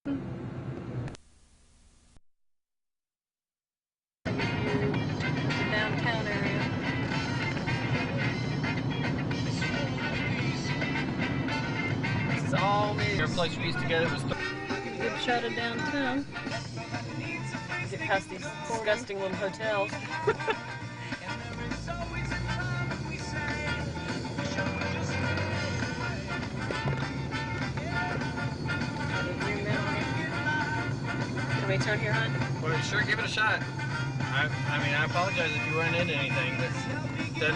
Downtown area. This is all new. Your place we used to go was. Get a good shot of downtown. Get past these disgusting little hotels. Can we turn here, hon? Well, sure, give it a shot. I mean, I apologize if you run into anything, but then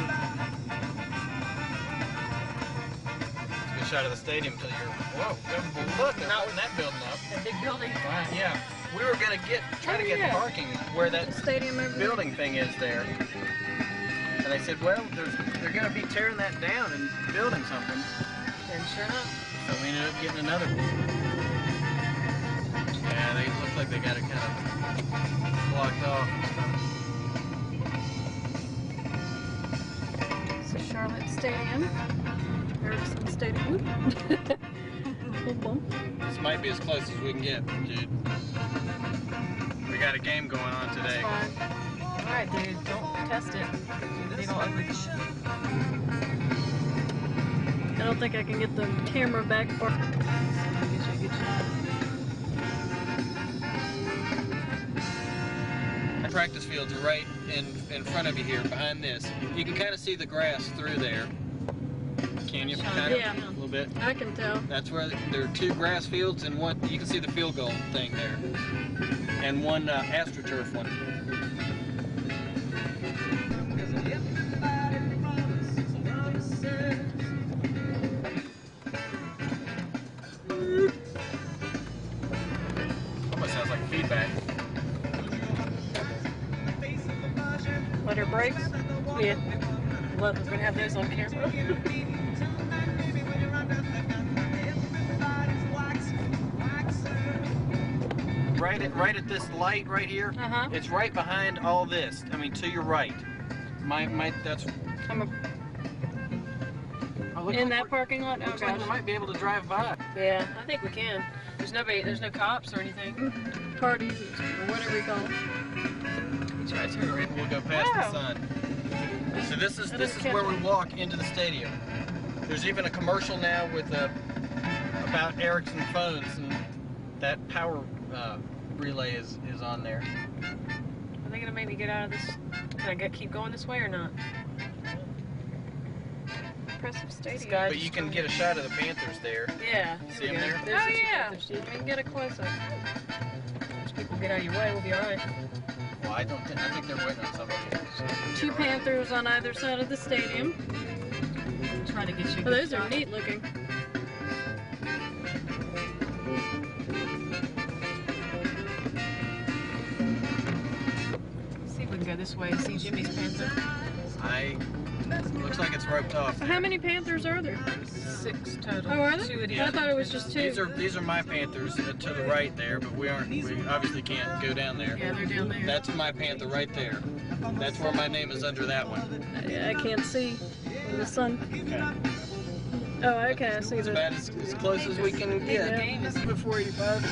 it's a good shot of the stadium until you're, whoa, look, they're putting that building up. That big building. Right, yeah. We were gonna try to get parking where that stadium building thing is there. And they said, well, they're gonna be tearing that down and building something. And sure enough. So we ended up getting another one. Yeah, they look like they got it kind of blocked off and stuff. It's the Charlotte Stadium. Ericsson Stadium. This might be as close as we can get, dude. We got a game going on today. That's fine. Alright, dude, don't test it. They don't overshoot. I don't think I can get the camera back far. Get you a good shot. The practice fields are right in front of you here, behind this. You can kind of see the grass through there. Can you? Kind of? Yeah. A little bit. I can tell. That's where there are two grass fields and one. You can see the field goal thing there, and one AstroTurf one. Almost sounds like feedback. Let her brakes? Yeah. Love we're gonna have those on camera. Right at this light right here. It's right behind all this. I mean, to your right. That's. In that parking lot? Oh, looks like we might be able to drive by. Yeah, I think we can. There's no cops or anything. Parties or whatever you call them. Try to turn around. We'll go past the sun. So this is where we walk into the stadium. There's even a commercial now with about Ericsson phones, and that power relay is on there. Are they gonna make me get out of this? Can I keep going this way or not? Impressive stadium. But you can get a shot of the Panthers there. Yeah. See them there? Oh yeah. We can get a close up. Once people get out of your way, we'll be all right. Well, I think they're waiting on somebody else. So Two Panthers on either side of the stadium. Try to get you. Oh, those are neat looking. See if we can go this way and see Jimmy's Panther. Looks like it's roped off. How many Panthers are there? 6 total. Oh, are there? 2 of these. I thought it was just 2. These are my Panthers to the right there, but we obviously can't go down there. Yeah, they're down there. That's my Panther right there. That's where my name is under that one. I can't see in the sun. Okay. Oh, okay, I see that. About as close as we can get. The game is before 85.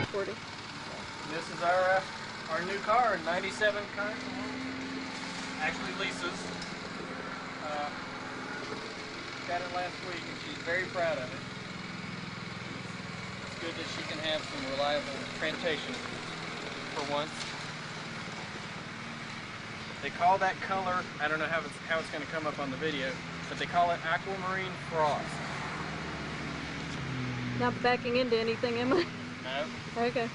40. This is our new car, 97 car. Actually, Lisa's. Got it last week, and she's very proud of it. It's good that she can have some reliable transportation for once. They call that color, I don't know how it's going to come up on the video, but they call it aquamarine frost. Not backing into anything, am I? No. Okay.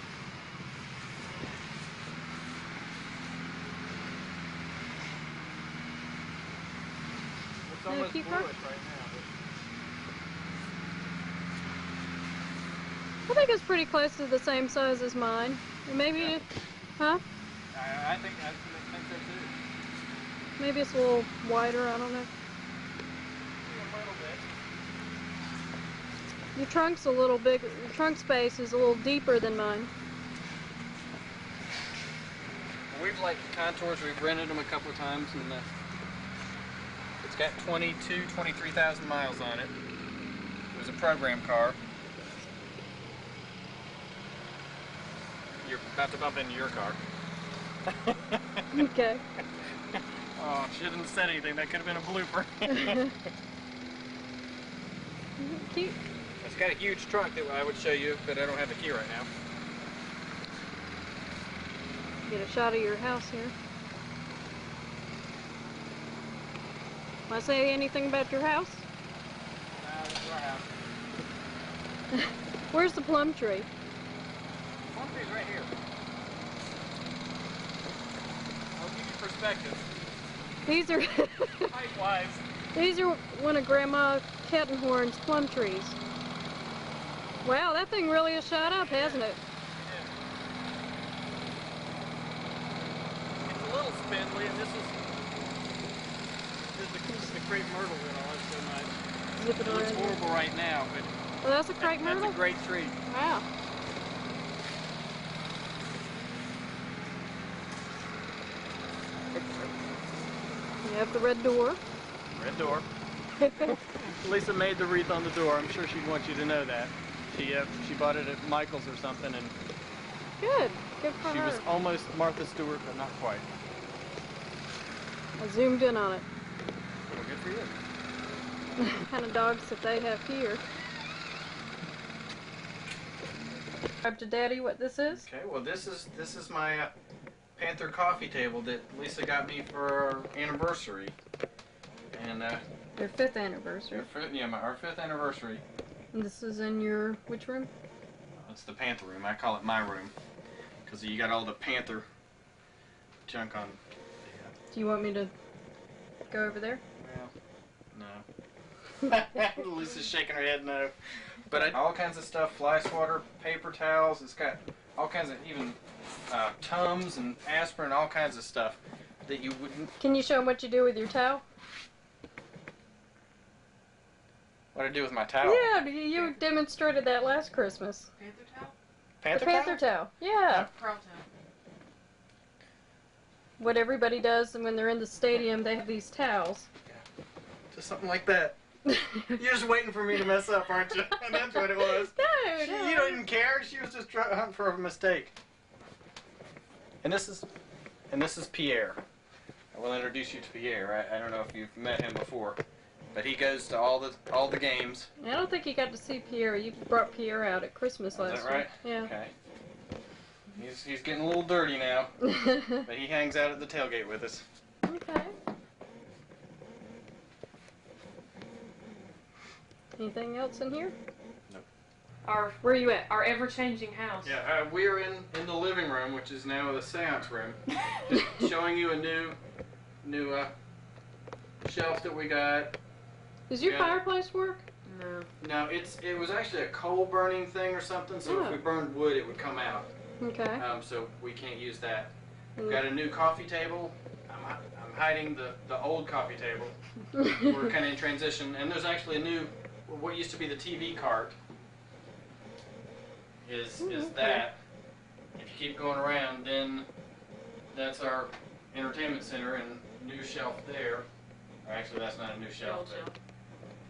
It's almost bluish right now. I think it's pretty close to the same size as mine. Maybe, yeah. Huh? I think so too. Maybe it's a little wider, I don't know. A little bit. Your trunk's a little big, your trunk space is a little deeper than mine. We've liked the contours, we've rented them a couple of times, and it's got 23,000 miles on it. It was a program car. you're about to bump into your car. Okay. Oh, shouldn't have said anything. That could have been a blooper. Cute. It's got a huge trunk that I would show you, but I don't have the key right now. Get a shot of your house here. Want to say anything about your house? This is our house. Where's the plum tree? Plum tree's right here. I'll give you perspective. These are Height-wise. these are one of Grandma Kettenhorn's plum trees. Wow, that thing really has shot up, hasn't it? It's a little spindly, and this is the crepe myrtle that I like so much. Zip it It looks around. horrible right now, but Well, that's a crepe myrtle? that's a great tree. Wow. You have the red door. Red door. Lisa made the wreath on the door. I'm sure she'd want you to know that. She bought it at Michael's or something, and Good. Good for she her. was almost Martha Stewart, but not quite. I zoomed in on it. Well, good for you. What kind of dogs that they have here. Describe to Daddy what this is. Okay, well this is my Panther coffee table that Lisa got me for our anniversary, and Their 5th anniversary. our 5th anniversary. And this is in your which room? It's the Panther room. I call it my room because you got all the Panther junk on. Do you want me to go over there? Well, no. Lisa's shaking her head no. But all kinds of stuff, fly swatter, paper towels. It's got all kinds of even Tums and aspirin, all kinds of stuff that you wouldn't. Can you show them what you do with your towel? What do I do with my towel? Yeah, you demonstrated that last Christmas. Panther towel? Panther The Panther towel. Yeah. Pearl towel. What everybody does when they're in the stadium, they have these towels. Just something like that. You're just waiting for me to mess up, aren't you? And that's what it was. No, She, no. you didn't care. She was just hunting for a mistake. And this is Pierre. I will introduce you to Pierre. I don't know if you've met him before, but he goes to all the games. I don't think you got to see Pierre. You brought Pierre out at Christmas last Is that right? year. Yeah. Okay. He's getting a little dirty now, but he hangs out at the tailgate with us. Okay. Anything else in here? Where are you at? Our ever-changing house. Yeah, we're in the living room, which is now the seance room. Just showing you a new shelf that we got. Does your Yeah. fireplace work? No. No, it was actually a coal burning thing or something. So Oh. if we burned wood, it would come out. Okay. So we can't use that. We've got a new coffee table. I'm hiding the old coffee table. We're kind of in transition, and there's actually a new, what used to be the TV cart. Is okay. that? If you keep going around, then that's our entertainment center and new shelf there. Or actually, that's not a new shelf. Old But shelf.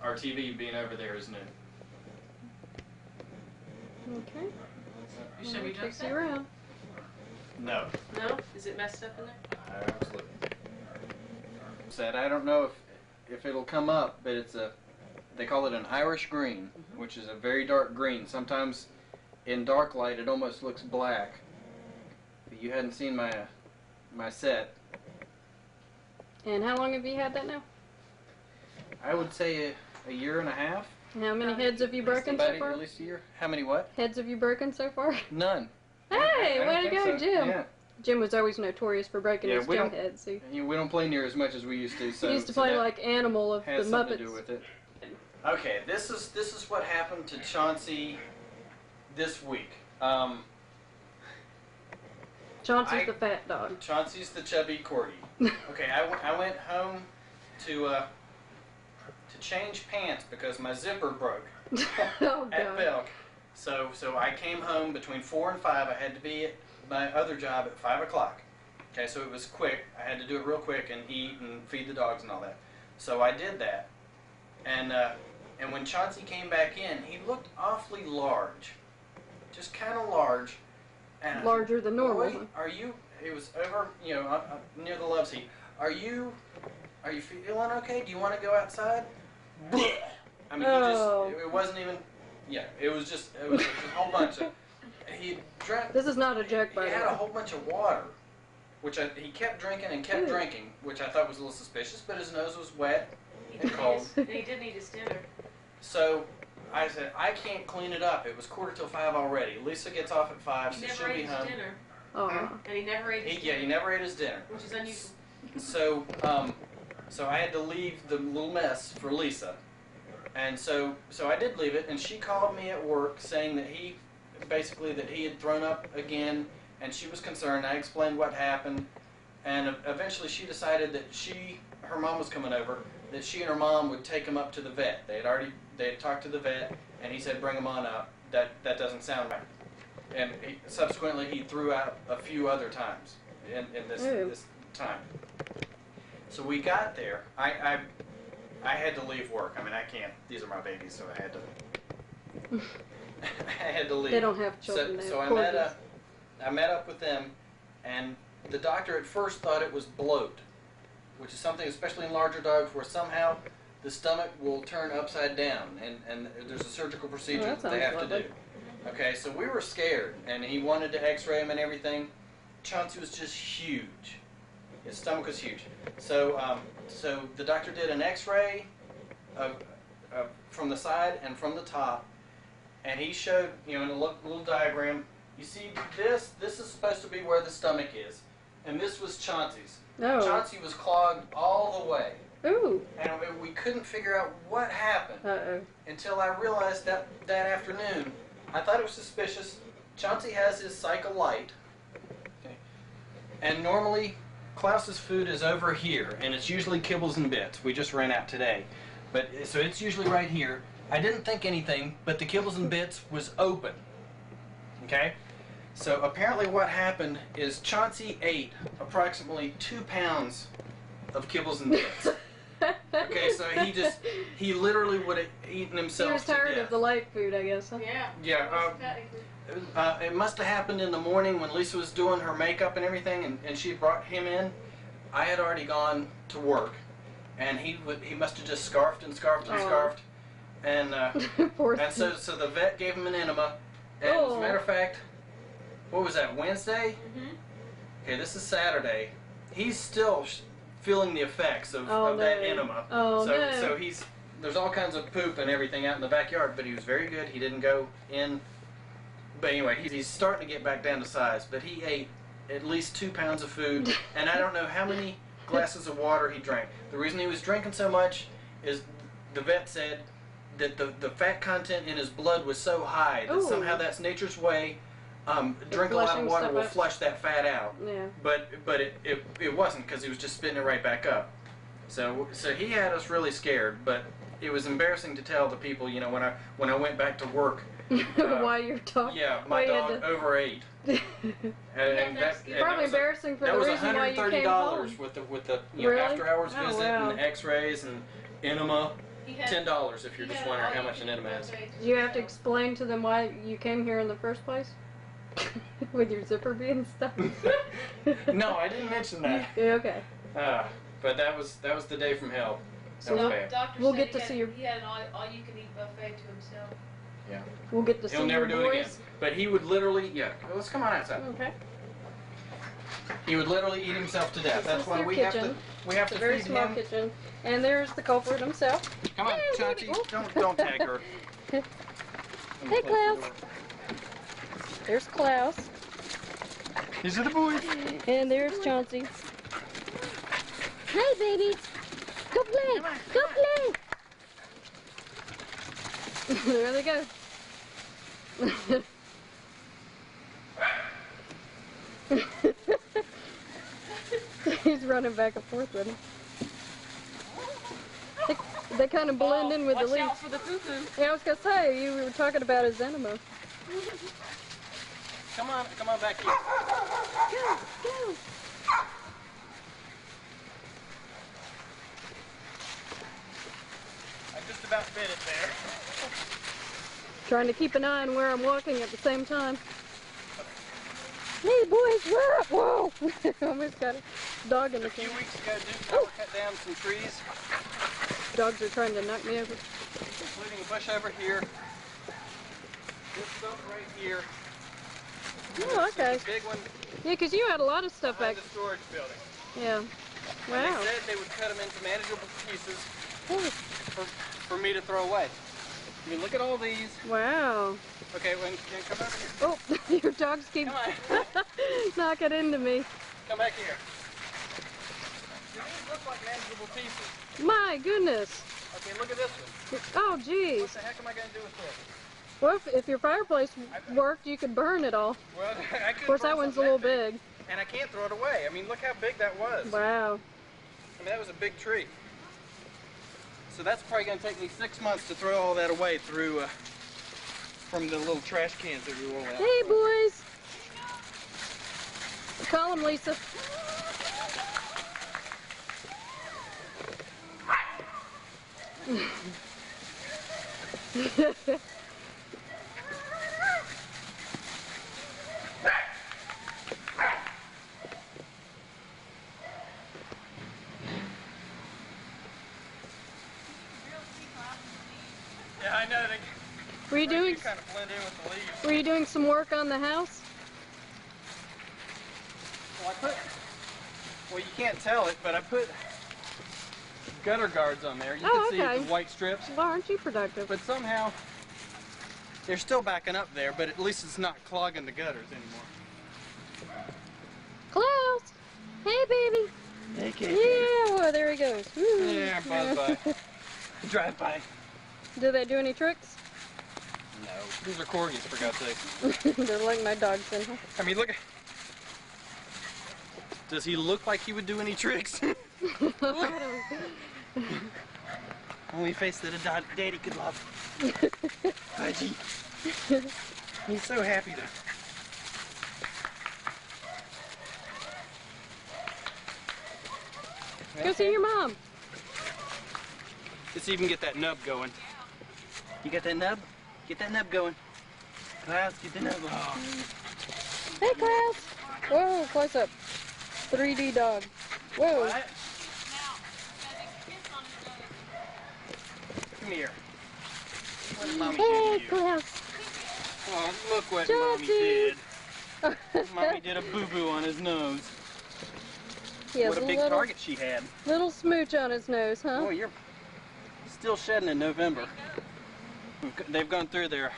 our TV being over there is new. Okay. You show me I'll your take set? you around. No. No? Is it messed up in there? Absolutely. Said I don't know if it'll come up, but they call it an Irish green, which is a very dark green. Sometimes in dark light it almost looks black. But you hadn't seen my set. And how long have you had that now? I would say a year and a half. And how many heads have you broken so About far? at least a year. How many what? Heads have you broken so far? None. Hey, I way don't to think go, so. Jim. Yeah. Jim was always notorious for breaking Yeah, his we gym don't- heads. He We don't play near as much as we used to. So used to so play that like Animal of the has something Muppets. to do with it. Okay, this is what happened to Chauncey this week. Chauncey's the fat dog. Chauncey's the chubby corgi. Okay, I went home to change pants because my zipper broke Oh at god. Belk. So I came home between 4 and 5. I had to be at my other job at 5 o'clock. Okay, so it was quick. I had to do it real quick and eat and feed the dogs and all that. So I did that. And when Chauncey came back in, he looked awfully large. Just kind of large. And I said, Larger than normal. "Boy, are you?" It was over, you know, near the love seat. Are you feeling okay? Do you want to go outside? Blech. I mean, it wasn't even. Yeah, it was a whole bunch of. He drank. This is not a joke, by He the had way. a whole bunch of water, which he kept drinking and kept drinking, which I thought was a little suspicious. But his nose was wet and cold. And he didn't eat his dinner. So I said, I can't clean it up. It was 4:45 already. Lisa gets off at 5, He so never she'll be ate his home. dinner. Oh. And he never ate his dinner. Yeah, he never ate his dinner. Which is unusual. So, so I had to leave the little mess for Lisa, and so I did leave it. And she called me at work saying that he had thrown up again, and she was concerned. I explained what happened, and eventually she decided that her mom was coming over, that she and her mom would take him up to the vet. They had talked to the vet, and he said, "Bring him on up." That doesn't sound right. And subsequently, he threw out a few other times in this time. So we got there. I had to leave work. I mean, I can't. These are my babies, so I had to. I had to leave. They don't have children. So I met up with them, and the doctor at first thought it was bloat, which is something, especially in larger dogs, where somehow the stomach will turn upside down, and there's a surgical procedure that they have to do. Okay, so we were scared, and he wanted to x-ray him and everything. Chauncey was just huge. His stomach was huge. So so the doctor did an x-ray from the side and from the top, and he showed, you know, in a little diagram, you see this is supposed to be where the stomach is, and this was Chauncey's. Oh. Chauncey was clogged all the way. Ooh. And we couldn't figure out what happened until I realized that afternoon. I thought it was suspicious. Chauncey has his cycle light. Okay. And normally, Klaus's food is over here, and it's usually kibbles and bits. We just ran out today. So it's usually right here. I didn't think anything, but the kibbles and bits was open. Okay? So apparently what happened is Chauncey ate approximately 2 pounds of kibbles and bits. Okay, so he literally would have eaten himself He was tired to death. of the light food, I guess. Huh? Yeah. Yeah. It must have happened in the morning when Lisa was doing her makeup and everything, and she brought him in. I had already gone to work, and he must have just scarfed and scarfed and scarfed, and so the vet gave him an enema. And as a matter of fact, what was that, Wednesday? Okay, this is Saturday. He's still feeling the effects of that enema. So there's all kinds of poop and everything out in the backyard, but he was very good. He didn't go in. But anyway, he's starting to get back down to size, but he ate at least 2 pounds of food, and I don't know how many glasses of water he drank. The reason he was drinking so much is the vet said that the fat content in his blood was so high that somehow that's nature's way. Drink a lot of water will flush that fat out. Yeah. But it wasn't, because he was just spitting it right back up. So he had us really scared, but it was embarrassing to tell the people, you know, when I went back to work. Why you're talking? Yeah, my dog overate. and probably embarrassing for the reason why you came home. That was $130 with the after hours visit and X-rays and enema. $10 if you're just wondering how much an enema is. Do you have to explain to them why you came here in the first place? With your zipper being stuck? No, I didn't mention that. Yeah, okay. But that was the day from hell. So we'll get to see your. He had an all-you-can-eat buffet to himself. Yeah. We'll get to see your boys. He'll never do it again. But he would literally, let's come on outside. Okay. He would literally eat himself to death. That's why we have to it's a very feed small him. kitchen. And there's the culprit himself. Come on, Chauncey, don't tag her. Hey, Klaus. There's Klaus. These are the boys. And there's Chauncey. Hi, baby. Go play. Go play. There they go. He's running back and forth with him. They kind of blend in with the leaves. Watch out for the poo-poo. Yeah, I was going to say, you were talking about his enema. Come on back here. Go, go. I just about fit it there. Trying to keep an eye on where I'm walking at the same time. Hey boys, whoa! Almost got a dog in the A few car. weeks ago, Duke Power cut down some trees, Dogs are trying to knock me over. including a bush over here. This stuff right here. Oh, okay. This big one Yeah, because you had a lot of stuff behind back. the storage building. Yeah. And Wow. they said they would cut them into manageable pieces Oh, for me to throw away. I mean, look at all these. wow. Okay, when can you come over here? Oh, your dogs keep Come on. knocking into me. Come back here. Do these look like manageable pieces? My goodness. Okay, look at this one. Oh, What geez. the heck am I going to do with this? Well, if your fireplace worked, you could burn it all. Well, I could. Of course, that one's a little big. And I can't throw it away. I mean, look how big that was. Wow. I mean, that was a big tree. So that's probably going to take me 6 months to throw all that away through from the little trash cans that we roll out. Hey, boys. Call them, Lisa. Yeah, I know. Were you doing? Kind of blend in with the leaves. Were you doing some work on the house? Well, you can't tell it, but I put gutter guards on there. You Oh, can okay. see the white strips. Well, aren't you productive? But somehow they're still backing up there, but at least it's not clogging the gutters anymore. Klaus. Hey, baby. Hey, Kate. Yeah. Well, there he goes. Woo. Yeah, bye. Drive by. Do they do any tricks? No. These are corgis, for God's sake. They're like my dogs in here. I mean, look at... Does he look like he would do any tricks? Only face that a daddy could love. Budgie. He's so happy to... Go see your mom. Let's even get that nub going. You got that nub? Get that nub going. Klaus, get the nub. Oh. Hey, Klaus. Whoa, close up. 3D dog. Whoa. What? Come here. What did Mommy do Hey, to you? Klaus. Oh, look what Georgie. Mommy did. Mommy did a boo-boo on his nose. He has What a big little, target she had. little smooch on his nose, huh? Boy, you're still shedding in November. They've gone through their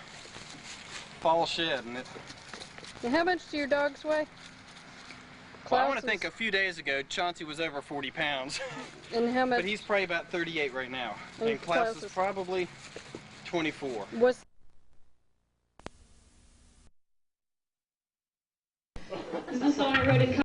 fall shed, and it. And how much do your dogs weigh? Well, I want Klaus to think is- a few days ago, Chauncey was over 40 pounds, And how much but he's probably about 38 right now. And And Klaus Klaus is is- probably 24. was? Is this all I wrote in